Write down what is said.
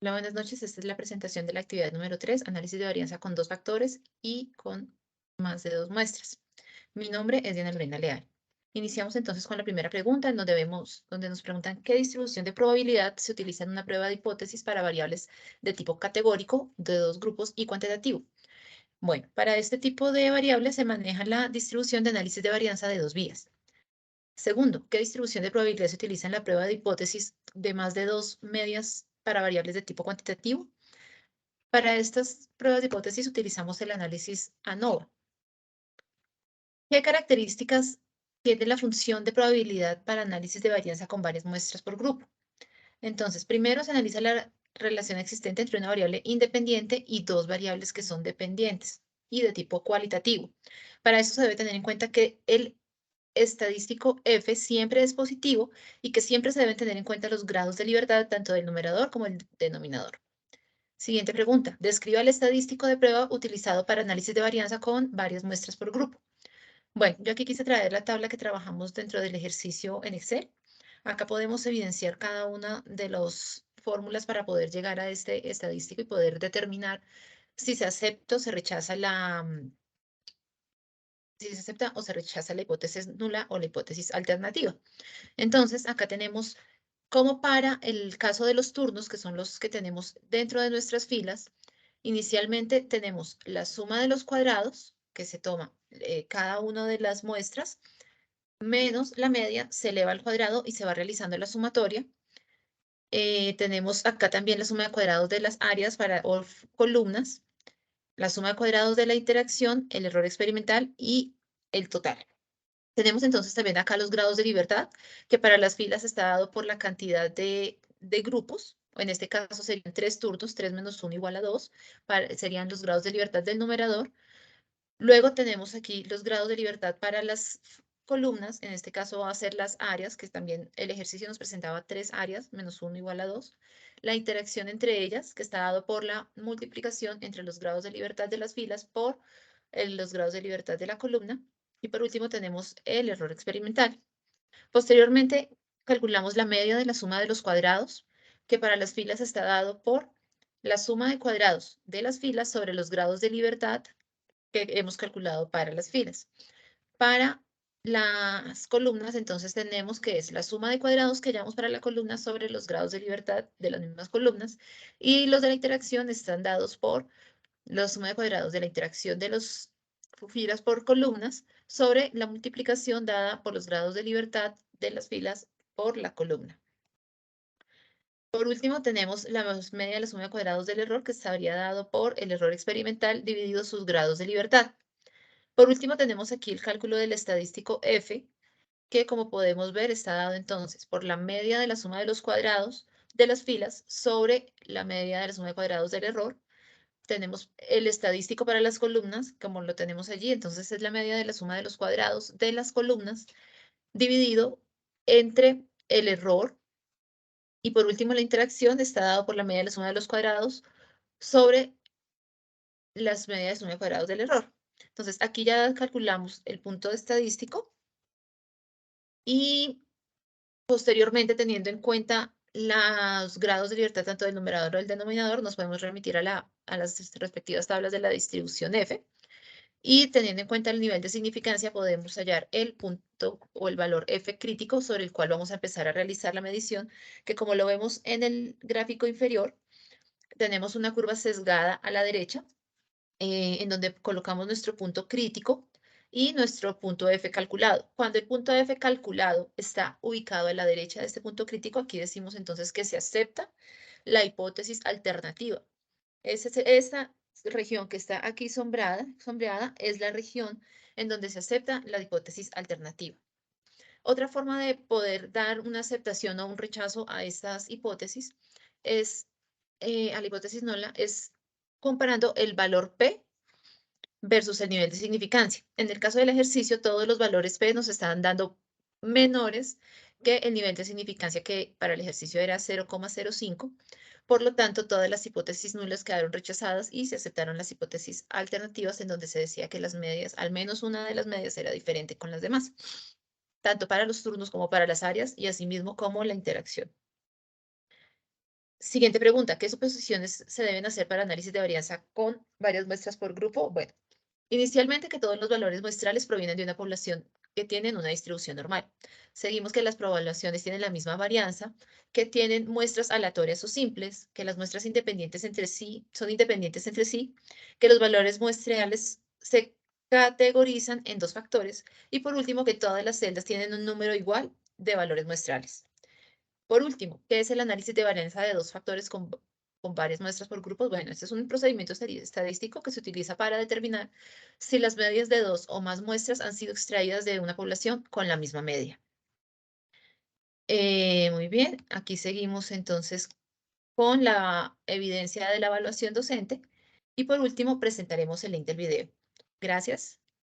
Hola, buenas noches. Esta es la presentación de la actividad número 3, análisis de varianza con dos factores y con más de dos muestras. Mi nombre es Diana Lorena Leal. Iniciamos entonces con la primera pregunta, en donde nos preguntan qué distribución de probabilidad se utiliza en una prueba de hipótesis para variables de tipo categórico, de dos grupos y cuantitativo. Bueno, para este tipo de variables se maneja la distribución de análisis de varianza de dos vías. Segundo, ¿qué distribución de probabilidad se utiliza en la prueba de hipótesis de más de dos medias para variables de tipo cuantitativo? Para estas pruebas de hipótesis utilizamos el análisis ANOVA. ¿Qué características tiene la función de probabilidad para análisis de varianza con varias muestras por grupo? Entonces, primero se analiza la relación existente entre una variable independiente y dos variables que son dependientes y de tipo cualitativo. Para eso se debe tener en cuenta que el estadístico F siempre es positivo y que siempre se deben tener en cuenta los grados de libertad tanto del numerador como del denominador. Siguiente pregunta. Describa el estadístico de prueba utilizado para análisis de varianza con varias muestras por grupo. Bueno, yo aquí quise traer la tabla que trabajamos dentro del ejercicio en Excel. Acá podemos evidenciar cada una de las fórmulas para poder llegar a este estadístico y poder determinar si se acepta o se rechaza si se acepta o se rechaza la hipótesis nula o la hipótesis alternativa. Entonces, acá tenemos como para el caso de los turnos, que son los que tenemos dentro de nuestras filas, inicialmente tenemos la suma de los cuadrados, que se toma cada una de las muestras, menos la media, se eleva al cuadrado y se va realizando la sumatoria. Tenemos acá también la suma de cuadrados de las áreas o columnas, la suma de cuadrados de la interacción, el error experimental y el total. Tenemos entonces también acá los grados de libertad, que para las filas está dado por la cantidad de grupos. En este caso serían tres turnos, 3 menos 1 igual a 2, serían los grados de libertad del numerador. Luego tenemos aquí los grados de libertad para las columnas, en este caso va a ser las áreas, que también el ejercicio nos presentaba tres áreas, menos 1 igual a 2. La interacción entre ellas, que está dado por la multiplicación entre los grados de libertad de las filas por los grados de libertad de la columna. Y por último tenemos el error experimental. Posteriormente calculamos la media de la suma de los cuadrados, que para las filas está dado por la suma de cuadrados de las filas sobre los grados de libertad que hemos calculado para las filas. Para las columnas, entonces tenemos que es la suma de cuadrados que hallamos para la columna sobre los grados de libertad de las mismas columnas, y los de la interacción están dados por la suma de cuadrados de la interacción de las filas por columnas sobre la multiplicación dada por los grados de libertad de las filas por la columna. Por último, tenemos la media de la suma de cuadrados del error, que estaría dado por el error experimental dividido sus grados de libertad. Por último, tenemos aquí el cálculo del estadístico F, que como podemos ver está dado entonces por la media de la suma de los cuadrados de las filas sobre la media de la suma de cuadrados del error. Tenemos el estadístico para las columnas, como lo tenemos allí, entonces es la media de la suma de los cuadrados de las columnas dividido entre el error. Y por último, la interacción está dado por la media de la suma de los cuadrados sobre las medias de suma de cuadrados del error. Entonces, aquí ya calculamos el punto estadístico y posteriormente, teniendo en cuenta los grados de libertad tanto del numerador como del denominador, nos podemos remitir a las respectivas tablas de la distribución F. Y teniendo en cuenta el nivel de significancia, podemos hallar el punto o el valor F crítico sobre el cual vamos a empezar a realizar la medición, que como lo vemos en el gráfico inferior, tenemos una curva sesgada a la derecha, en donde colocamos nuestro punto crítico y nuestro punto F calculado. Cuando el punto F calculado está ubicado a la derecha de este punto crítico, aquí decimos entonces que se acepta la hipótesis alternativa. Esa región que está aquí sombreada es la región en donde se acepta la hipótesis alternativa. Otra forma de poder dar una aceptación o un rechazo a estas hipótesis es, a la hipótesis nula, es comparando el valor P versus el nivel de significancia. En el caso del ejercicio, todos los valores P nos están dando menores que el nivel de significancia, que para el ejercicio era 0,05. Por lo tanto, todas las hipótesis nulas quedaron rechazadas y se aceptaron las hipótesis alternativas, en donde se decía que las medias, al menos una de las medias, era diferente con las demás, tanto para los turnos como para las áreas y asimismo como la interacción. Siguiente pregunta, ¿qué suposiciones se deben hacer para análisis de varianza con varias muestras por grupo? Bueno, inicialmente que todos los valores muestrales provienen de una población que tienen una distribución normal. Seguimos que las poblaciones tienen la misma varianza, que tienen muestras aleatorias o simples, que las muestras independientes entre sí son independientes entre sí, que los valores muestrales se categorizan en dos factores y por último que todas las celdas tienen un número igual de valores muestrales. Por último, ¿qué es el análisis de varianza de dos factores con varias muestras por grupos? Bueno, este es un procedimiento estadístico que se utiliza para determinar si las medias de dos o más muestras han sido extraídas de una población con la misma media. Muy bien, aquí seguimos entonces con la evidencia de la evaluación docente y por último presentaremos el link del video. Gracias.